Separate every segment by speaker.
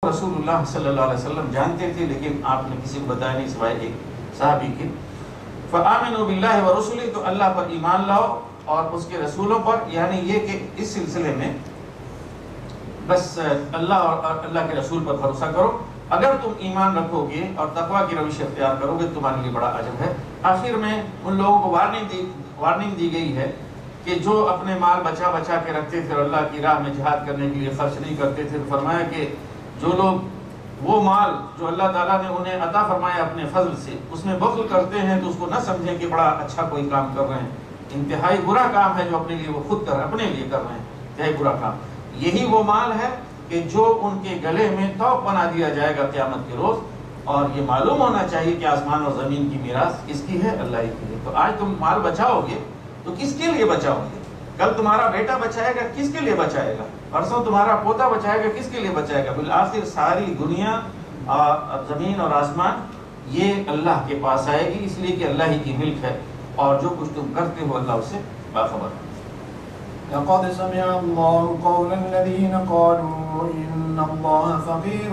Speaker 1: رسول اللہ صلی اللہ علیہ وسلم جانتے تھے، لیکن آپ نے کسی کو بتایا نہیں سوائے ایک صحابی کے۔ فآمنوا باللہ ورسولہ، تو اللہ پر ایمان لاؤ اور اس کے رسولوں پر، یعنی یہ کہ اس سلسلے میں بس اللہ اور اللہ کے رسول پر بھروسہ کرو۔ اگر تم ایمان رکھو گے اور تقویٰ کی روش اختیار کرو گے تمہارے لیے بڑا اجر ہے۔ آخر میں ان لوگوں کو وارننگ دی گئی ہے کہ جو اپنے مال بچا کے رکھتے تھے اور اللہ کی راہ میں جہاد کرنے کے لیے خرچ نہیں کرتے تھے، فرمایا کہ جو لوگ وہ مال جو اللہ تعالیٰ نے انہیں عطا فرمایا اپنے فضل سے، اس میں بخل کرتے ہیں تو اس کو نہ سمجھیں کہ بڑا اچھا کوئی کام کر رہے ہیں۔ انتہائی برا کام ہے جو اپنے لیے وہ خود اپنے لیے کر رہے ہیں، انتہائی برا کام۔ یہی وہ مال ہے کہ جو ان کے گلے میں طوق بنا دیا جائے گا قیامت کے روز، اور یہ معلوم ہونا چاہیے کہ آسمان اور زمین کی میراث کس کی ہے؟ اللہ ہی کی ہے۔ تو آج تم مال بچاؤ گے تو کس کے لیے بچاؤ گے؟ کل تمہارا بیٹا بچائے گا، کس کے لیے بچائے گا؟ پرسوں تمہارا پوتا بچائے گا، کس کے لیے بچائے گا؟ بالآخر ساری دنیا زمین اور آسمان یہ اللہ کے پاس آئے گی، اس لیے کہ اللہ ہی کی ملک ہے، اور جو کچھ تم کرتے ہو اللہ اس سے باخبر ہے۔
Speaker 2: لقد سمع الله قول الذين قالوا إن الله فقير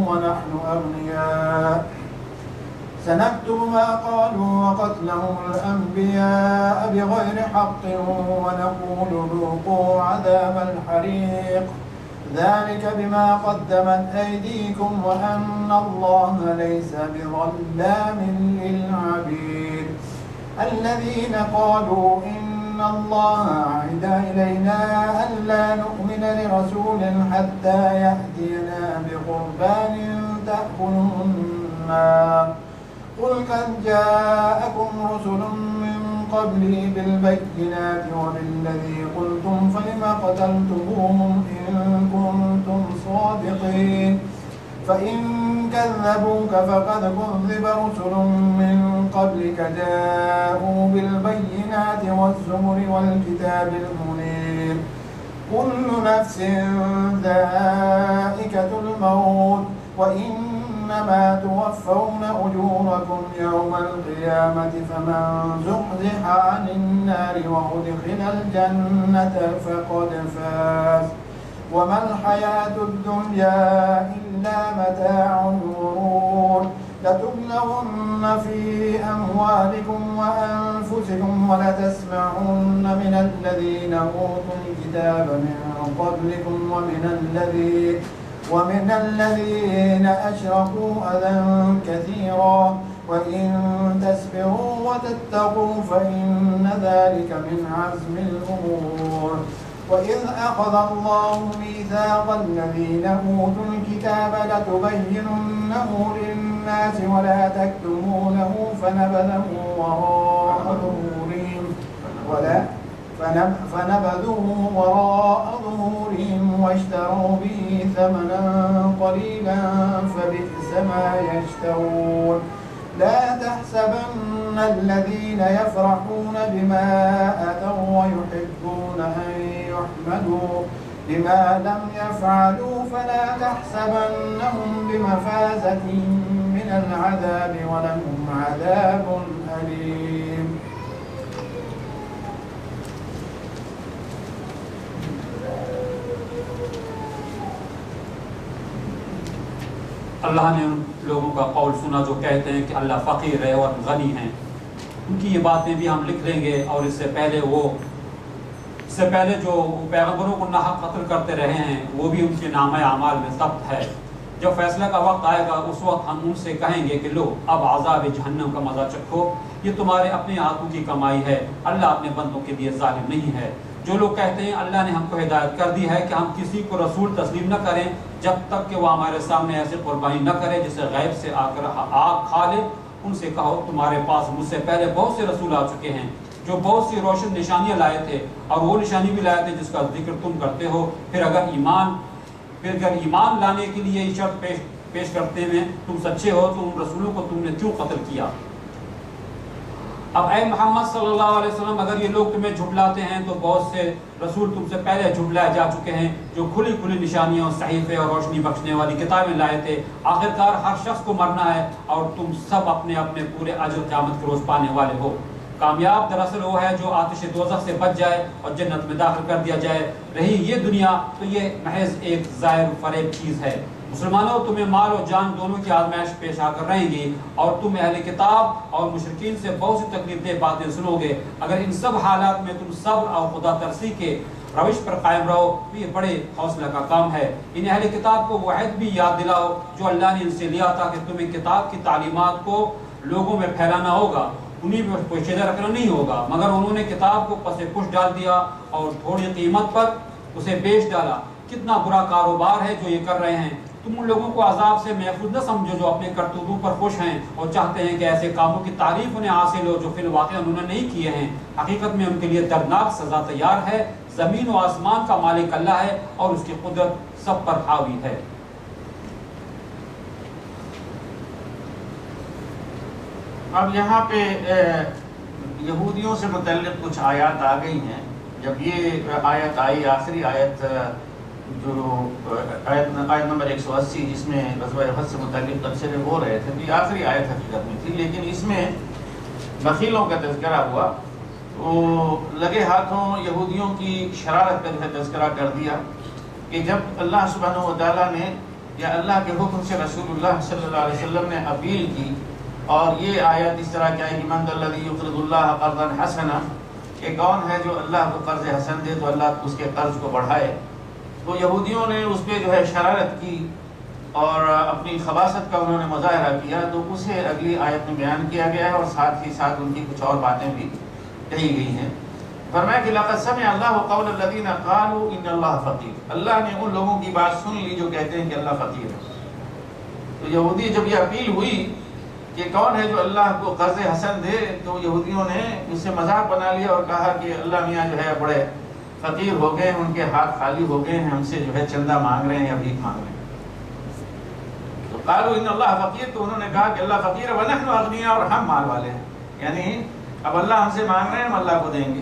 Speaker 2: ونحن أغنياء سنكتب ما قالوا وقتلهم الأنبياء بغير حق ونقول ذوقوا عذاب الحريق ذلك بما قدمت أيديكم وأن الله ليس بظلام للعبيد الذين قالوا إن الله عهد إلينا ألا نؤمن لرسول حتى يأتينا بقربان تأكله النار قل قد جاءكم رسل من قبلي بالبينات وبالذي قلتم فلم قتلتموهم إن كنتم صادقين فإن كذبوك فقد كذب رسل من قبلك جاءوا بالبينات والزبر والكتاب المنير كل نفس ذائقة الموت وإنما توفون أجوركم يوم القيامة فمن زحزح عن النار وأدخل الجنة فقد فاز وما الحياة الدنيا إلا متاع الغرور لتبلغن في أموالكم وأنفسكم ولتسمعن من الذين أوتوا الكتاب من قبلكم ومن الذين أشركوا أذى كثيرا وإن تصبروا وتتقوا فإن ذلك من عزم الأمور وإذ أخذ الله ميثاق الذين أوتوا الكتاب لتبيننه للناس ولا تكتمونه فنبذوه وراء ظهورهم واشتروا به ثمنا قليلا فبئس ما يشترون لا تحسبن الذين يفرحون بما أتوا ويحبون أن يحمدوا بما لم يفعلوا فلا تحسبنهم بمفازة من العذاب ولهم عذاب أليم
Speaker 3: اللہ نے ان لوگوں کا قول سنا جو کہتے ہیں کہ اللہ فقیر ہے اور غنی ہیں۔ ان کی یہ باتیں بھی ہم لکھ لیں گے، اور اس سے پہلے جو پیغمبروں کو ناحق قتل کرتے رہے ہیں وہ بھی ان کے نامہ اعمال میں ثبت ہے۔ جب فیصلہ کا وقت آئے گا اس وقت ہم ان سے کہیں گے کہ لو اب عذاب جہنم کا مزہ چکھو، یہ تمہارے اپنے ہاتھوں کی کمائی ہے، اللہ اپنے بندوں کے لیے ظالم نہیں ہے۔ جو لوگ کہتے ہیں اللہ نے ہم کو ہدایت کر دی ہے کہ ہم کسی کو رسول تسلیم نہ کریں جب تک کہ وہ ہمارے سامنے ایسے قربانی نہ کرے جسے غیب سے آ کر آگ کھا لے، ان سے کہو تمہارے پاس مجھ سے پہلے بہت سے رسول آ چکے ہیں جو بہت سی روشن نشانیاں لائے تھے، اور وہ نشانی بھی لائے تھے جس کا ذکر تم کرتے ہو، پھر اگر ایمان لانے کے لیے یہ شرط پیش کرتے ہوئے تم سچے ہو تو ان رسولوں کو تم نے کیوں قتل کیا؟ اب اے محمد صلی اللہ علیہ وسلم، اگر یہ لوگ تمہیں جھٹلاتے ہیں تو بہت سے رسول تم سے پہلے جھٹلائے جا چکے ہیں جو کھلی کھلی نشانیاں، صحیفے اور روشنی بخشنے والی کتابیں لائے تھے۔ آخرکار ہر شخص کو مرنا ہے اور تم سب اپنے اپنے پورے اجر قیامت کے روز پانے والے ہو۔ کامیاب دراصل وہ ہے جو آتش دوزخ سے بچ جائے اور جنت میں داخل کر دیا جائے۔ رہی یہ دنیا تو یہ محض ایک ظاہر فریب چیز ہے۔ مسلمانوں تمہیں مال و جان دونوں کی آزمائش پیش آ کر رہیں گی اور تم اہل کتاب اور مشرکین سے بہت سی تکلیف دہ باتیں سنو گے. اگر ان سب حالات میں تم صبر اور خدا ترسی کے روش پر قائم رہو تو یہ بڑے حوصلہ کا کام ہے. ان اہل کتاب کو وہ عہد بھی یاد دلاؤ جو اللہ نے ان سے لیا تھا کہ تمہیں کتاب کی تعلیمات کو لوگوں میں پھیلانا ہوگا, انہیں پہ پوشیدہ رکھنا نہیں ہوگا, مگر انہوں نے کتاب کو پس پش ڈال دیا اور تھوڑی قیمت پر اسے بیچ ڈالا. کتنا برا کاروبار ہے جو یہ کر رہے ہیں. تم ان لوگوں کو عذاب سے محفوظ نہ سمجھو جو اپنے کرتوتوں پر خوش ہیں اور چاہتے ہیں کہ ایسے کاموں کی تعریف انہیں حاصل ہو جو فی الواقع انہوں نے نہیں کیے ہیں. حقیقت میں ان کے لیے دردناک سزا تیار ہے. زمین و آسمان کا مالک اللہ ہے اور اس کی قدرت سب پر حاوی ہے.
Speaker 1: اب یہاں پہ یہودیوں سے متعلق کچھ آیات آ گئی ہیں. جب یہ آیت آئی, آخری آیت جو آیت نمبر 180 جس میں غزوہ احد سے متعلق تبصرے ہو رہے تھے, یہ آخری آیت حقیقت میں تھی, لیکن اس میں بخیلوں کا تذکرہ ہوا تو لگے ہاتھوں یہودیوں کی شرارت کا تذکرہ کر دیا کہ جب اللہ سبحانہ و تعالیٰ نے یا اللہ کے حکم سے رسول اللہ صلی اللہ علیہ وسلم نے اپیل کی اور یہ آیت اس طرح کیا ہے کہ من الذی یقرض اللہ قرضا حسنا, کہ کون ہے جو اللہ کو قرض حسن دے تو اللہ اس کے قرض کو بڑھائے. تو یہودیوں نے اس پہ جو ہے شرارت کی اور اپنی خباثت کا انہوں نے مظاہرہ کیا, تو اسے اگلی آیت میں بیان کیا گیا ہے اور ساتھ ہی ساتھ ان کی کچھ اور باتیں بھی کہی گئی ہیں. فرمایا کہ لقد سمع اللہ قول الذین قالوا ان اللہ فقیر, اللہ نے ان لوگوں کی بات سن لی جو کہتے ہیں کہ اللہ فقیر ہے. تو یہودی جب یہ اپیل ہوئی کہ کون ہے جو اللہ کو قرض حسن دے, تو یہودیوں نے اس سے مذاق بنا لیا اور کہا کہ اللہ میاں جو ہے بڑے فقیر ہو گئے, ان کے ہاتھ خالی ہو گئے ہیں, ہم سے جو ہے چندہ مانگ رہے ہیں یا بھیک مانگ رہے ہیں. تو قالوا ان اللہ فقیر, تو انہوں نے کہا کہ اللہ فقیر ہے ونحن اغنیاء, اور ہم مال والے ہیں, یعنی اب اللہ ہم سے مانگ رہے ہیں, ہم اللہ کو دیں گے.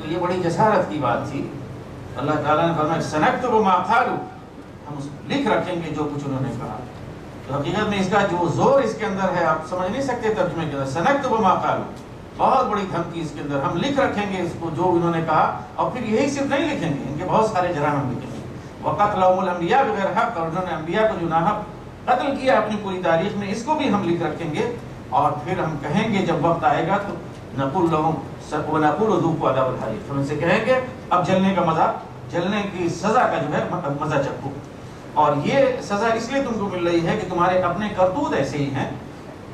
Speaker 1: تو یہ بڑی جسارت کی بات تھی. اللہ تعالیٰ نے فرمایا سنکتب ما قالوا, ہم لکھ رکھیں گے جو کچھ انہوں نے کہا. تو حقیقت میں اس کا جو زور اس کے اندر ہے آپ سمجھ نہیں سکتے ترجمے کے اندر. سنکتب ما قالوا, بہت بڑی دھمکی اس کے اندر, ہم لکھ رکھیں گے اس کو جو انہوں نے کہا. اور پھر یہی صرف نہیں لکھیں گے, ان کے بہت سارے جرائم ہم لکھیں گے. وقتلهم الانبیاء بغیر حق, اور انہوں نے انبیاء کو جو ناحق قتل کیا اپنی پوری تاریخ میں, اس کو بھی ہم لکھ رکھیں گے. اور پھر ہم کہیں گے جب وقت آئے گا تو نقول لهم ونقول ذوقوا عذاب الحریق, ہم ان سے کہیں گے اب جلنے کا مزہ, جلنے کی سزا کا جو ہے مزہ چکھو. اور یہ سزا اس لیے تم کو مل رہی ہے کہ تمہارے اپنے کرتوت ایسے ہی ہیں,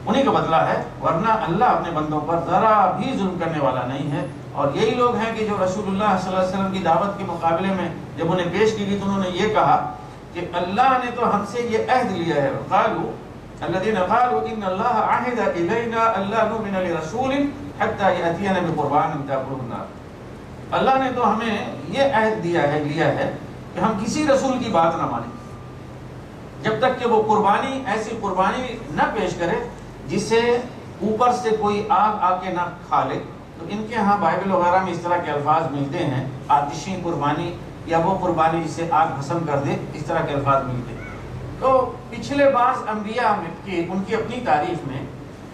Speaker 1: انہیں کا بدلہ ہے, ورنہ اللہ اپنے بندوں پر ذرا بھی ظلم کرنے والا نہیں ہے. اور یہی لوگ ہیں کہ جو رسول اللہ صلی اللہ علیہ وسلم کی دعوت کے مقابلے میں جب انہیں پیش کی گئی تو انہوں نے یہ کہا کہ اللہ نے تو ہم سے یہ عہد لیا ہے. قالوا الذين قالوا ان الله عهد الينا الا نؤمن لرسول حتى ياتينا بقربان تاكله النار, اللہ نے تو ہمیں یہ عہد دیا ہے, لیا ہے کہ ہم کسی رسول کی بات نہ مانیں جب تک کہ وہ قربانی, ایسی قربانی نہ پیش کرے جس سے اوپر سے کوئی آگ آ کے نہ کھا لے. تو ان کے ہاں بائبل وغیرہ میں اس طرح کے الفاظ ملتے ہیں, آتشی قربانی یا وہ قربانی جسے آگ بھسم کر دے, اس طرح کے الفاظ ملتے ہیں. تو پچھلے بعض انبیاء کی ان کی اپنی تاریخ میں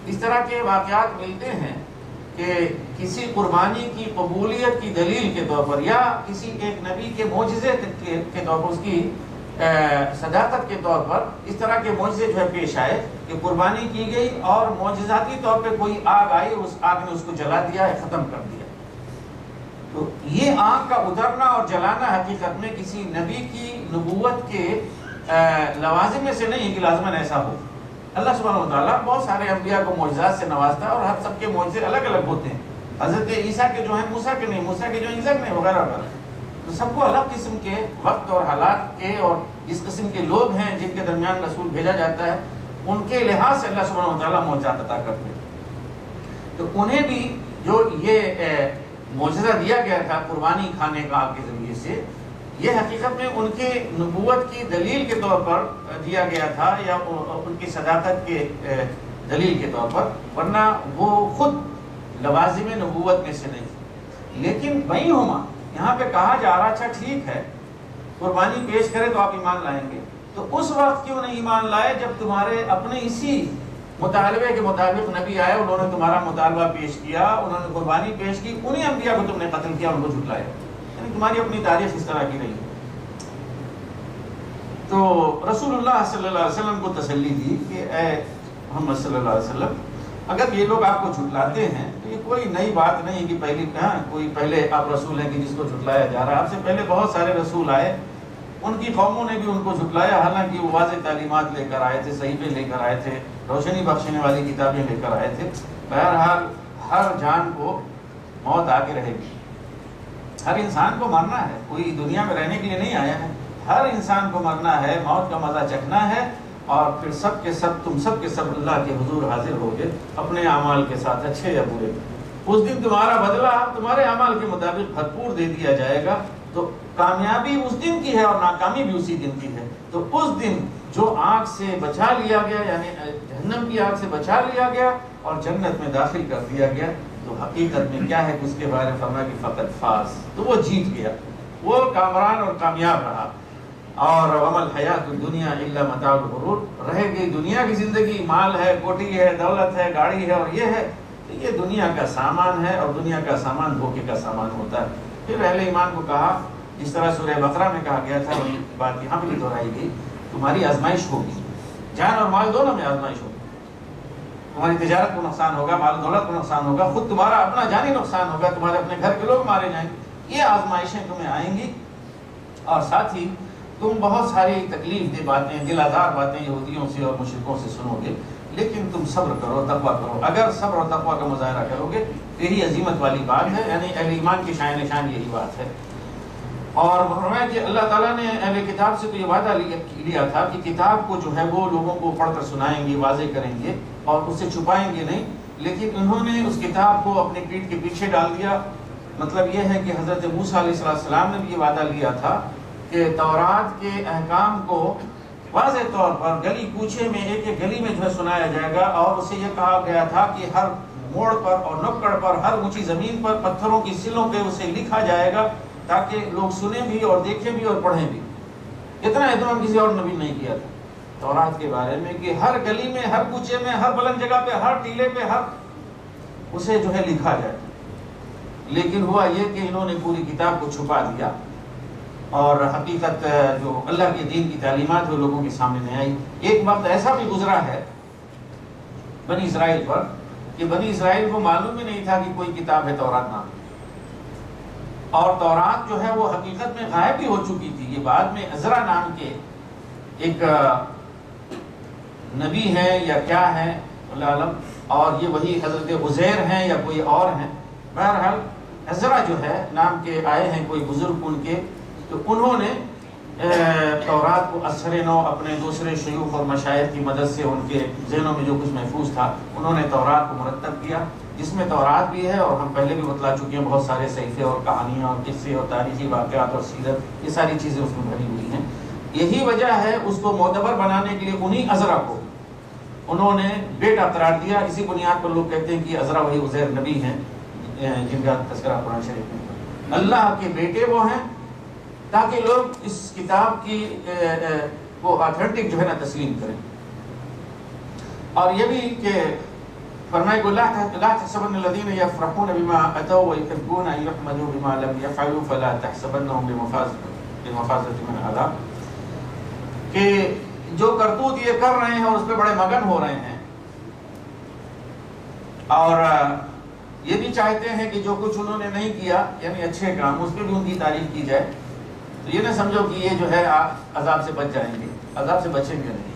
Speaker 1: اس طرح کے واقعات ملتے ہیں کہ کسی قربانی کی قبولیت کی دلیل کے طور پر یا کسی ایک نبی کے معجزے کے طور پر, اس کی صداقت کے طور پر اس طرح کے معجزے جو ہے پیش آئے کہ قربانی کی گئی اور معجزاتی طور پہ کوئی آگ آئی, اس آگ نے اس کو جلا دیا ہے, ختم کر دیا. تو یہ آگ کا اترنا اور جلانا حقیقت میں کسی نبی کی نبوت کے لوازم میں سے نہیں کہ لازماً ایسا ہو. اللہ سبحانہ و تعالیٰ بہت سارے انبیاء کو معجزات سے نوازتا ہے اور ہر سب کے معجزے الگ الگ ہوتے ہیں. حضرت عیسیٰ کے جو ہیں موسیٰ کے نہیں, موسیٰ کے جو عیسیٰ کے نہیں, وغیرہ وغیرہ. تو سب کو الگ قسم کے وقت اور حالات کے اور جس قسم کے لوگ ہیں جن کے درمیان رسول بھیجا جاتا ہے ان کے لحاظ سے اللہ سبحانہ و تعالیٰ معجزات عطا کرتے ہیں. تو انہیں بھی جو یہ معجزہ دیا گیا تھا قربانی کھانے کا آگ کے ذریعے سے, یہ حقیقت میں ان کے نبوت کی دلیل کے طور پر دیا گیا تھا یا ان کی صداقت کے دلیل کے طور پر, ورنہ وہ خود لوازم نبوت میں سے نہیں. لیکن بینہما, یہاں پہ کہا جا رہا اچھا ٹھیک ہے قربانی پیش کرے تو آپ ایمان لائیں گے, تو اس وقت کیوں نہیں ایمان لائے جب تمہارے اپنے اسی مطالبے کے مطابق نبی آئے, انہوں نے تمہارا مطالبہ پیش کیا, انہوں نے قربانی پیش کی, انہیں انبیاء کو تم نے قتل کیا, ان کو جھٹلایا. یعنی تمہاری اپنی تاریخ اس طرح کی رہی. تو رسول اللہ صلی اللہ علیہ وسلم کو تسلی دی کہ اے محمد صلی اللہ علیہ وسلم اگر یہ لوگ آپ کو جھٹلاتے ہیں تو یہ کوئی نئی بات نہیں کہ کوئی پہلے آپ رسول ہیں کہ جس کو جھٹلایا جا رہا ہے. آپ سے پہلے بہت سارے رسول آئے, ان کی قوموں نے بھی ان کو جھٹلایا, حالانکہ وہ واضح تعلیمات لے کر آئے تھے, صحیفے لے کر آئے تھے, روشنی بخشنے والی کتابیں لے کر آئے تھے. بہرحال ہر جان کو موت آ کے رہے گی, ہر انسان کو مرنا ہے, کوئی دنیا میں رہنے کے لیے نہیں آیا ہے, ہر انسان کو مرنا ہے, موت کا مزہ چکھنا ہے, اور پھر سب کے سب تم سب کے سب اللہ کے حضور حاضر ہوگے اپنے اعمال کے ساتھ, اچھے یا برے. اس دن تمہارا بدلہ تمہارے اعمال کے مطابق بھرپور دے دیا جائے گا. تو کامیابی اس دن کی ہے اور ناکامی بھی اسی دن کی ہے. تو اس دن جو آگ سے بچا لیا گیا, یعنی جہنم کی آگ سے بچا لیا گیا اور جنت میں داخل کر دیا گیا, تو حقیقت میں کیا ہے کہ اس کے بارے میں فرمایا کہ فقط فاز, تو وہ جیت گیا, وہ کامران اور کامیاب رہا. اور ومل حیات الدنیا الا متاع الغرور, رہ گئی دنیا کی زندگی, مال ہے, کوٹھی ہے, دولت ہے, گاڑی ہے اور یہ ہے, تو یہ دنیا کا سامان ہے, اور دنیا کا سامان دھوکے کا سامان ہوتا ہے. پھر اہل ایمان کو کہا, جس طرح سورہ بقرہ میں کہا گیا تھا, وہی بات یہاں بھی دہرائی گئی, تمہاری آزمائش ہوگی, جان اور مال دونوں میں آزمائش ہوگی. تمہاری تجارت کو نقصان ہوگا, مال و دولت کو نقصان ہوگا, خود تمہارا اپنا جانی نقصان ہوگا, تمہارے اپنے گھر کے لوگ مارے جائیں گے. یہ آزمائشیں تمہیں آئیں گی, اور ساتھ ہی تم بہت ساری تکلیف دہ باتیں, دل آزار باتیں یہودیوں سے اور مشرکوں سے سنو گے, لیکن تم صبر کرو, تقویٰ کرو. اگر صبر اور تقویٰ کا مظاہرہ کرو گے تو یہی عظیمت والی بات ہے, یعنی اہل ایمان کی شان نشان یہی بات ہے. اور فرمایا کہ اللہ تعالیٰ نے اہل کتاب سے تو یہ وعدہ لیا تھا کہ کتاب کو جو ہے وہ لوگوں کو پڑھ کر سنائیں گے, واضح کریں گے اور اس سے چھپائیں گے نہیں, لیکن انہوں نے اس کتاب کو اپنی پیٹھ کے پیچھے ڈال دیا. مطلب یہ ہے کہ حضرت موسیٰ علیہ السلام نے بھی یہ وعدہ لیا تھا کہ تورات کے احکام کو واضح طور پر گلی کوچے میں, ایک ایک گلی میں جو ہے سنایا جائے گا, اور اسے یہ کہا گیا تھا کہ ہر موڑ پر اور نکڑ پر, ہر اونچی زمین پر پتھروں کی سلوں پہ اسے لکھا جائے گا, تاکہ لوگ سنیں بھی اور دیکھیں بھی اور پڑھیں بھی. اتنا اہتمام کسی اور نبی نہیں کیا تھا تورات کے بارے میں, کہ ہر گلی میں, ہر کوچے میں, ہر بلند جگہ پہ, ہر ٹیلے پہ, ہر اسے جو ہے لکھا جائے. لیکن ہوا یہ کہ انہوں نے پوری کتاب کو چھپا دیا, اور حقیقت جو اللہ کے دین کی تعلیمات وہ لوگوں کے سامنے نہیں آئی. ایک وقت ایسا بھی گزرا ہے بنی اسرائیل پر کہ بنی اسرائیل کو معلوم ہی نہیں تھا کہ کوئی کتاب ہے تورات نام, اور تورات جو ہے وہ حقیقت میں غائب بھی ہو چکی تھی. یہ بعد میں عزرا نام کے ایک نبی ہیں یا کیا ہیں اللہ علم, اور یہ وہی حضرت عزیر ہیں یا کوئی اور ہیں. بہرحال عزرا جو ہے نام کے آئے ہیں کوئی بزرگ ان کے, تو انہوں نے تورات کو اثر نو اپنے دوسرے شیوخ اور مشائخ کی مدد سے ان کے ذہنوں میں جو کچھ محفوظ تھا, انہوں نے تورات کو مرتب کیا, جس میں تورات بھی ہے, اور ہم پہلے بھی بتلا چکے ہیں بہت سارے صحیفے اور کہانیاں اور قصے اور تاریخی واقعات اور سیرت, یہ ساری چیزیں اس میں بھری ہوئی ہیں. یہی وجہ ہے اس کو معتبر بنانے کے لیے انہی عزرا کو انہوں نے بیٹا قرار دیا. اسی بنیاد پر لوگ کہتے ہیں کہ عزرا وہی عزیر نبی ہیں جن کا تذکرہ قرآن شریف میں. اللہ کے بیٹے وہ ہیں, تاکہ لوگ اس کتاب کی وہ آتھنٹک جو ہے نا تسلیم کریں. اور یہ بھی کہ فرمائے کہ لا تحسبن الذين يفرحون بما اتوا ويحبون ان يحمدوا بما لم يفعلوا فلا تحسبنهم بمفازة من عذاب, کہ جو کرتوت یہ کر رہے ہیں اور اس پہ بڑے مگن ہو رہے ہیں, اور یہ بھی چاہتے ہیں کہ جو کچھ انہوں نے نہیں کیا یعنی اچھے کام, اس پہ بھی ان کی تعریف کی جائے, تو یہ نہ سمجھو کہ یہ جو ہے عذاب سے بچ جائیں گے, عذاب سے بچیں گے نہیں.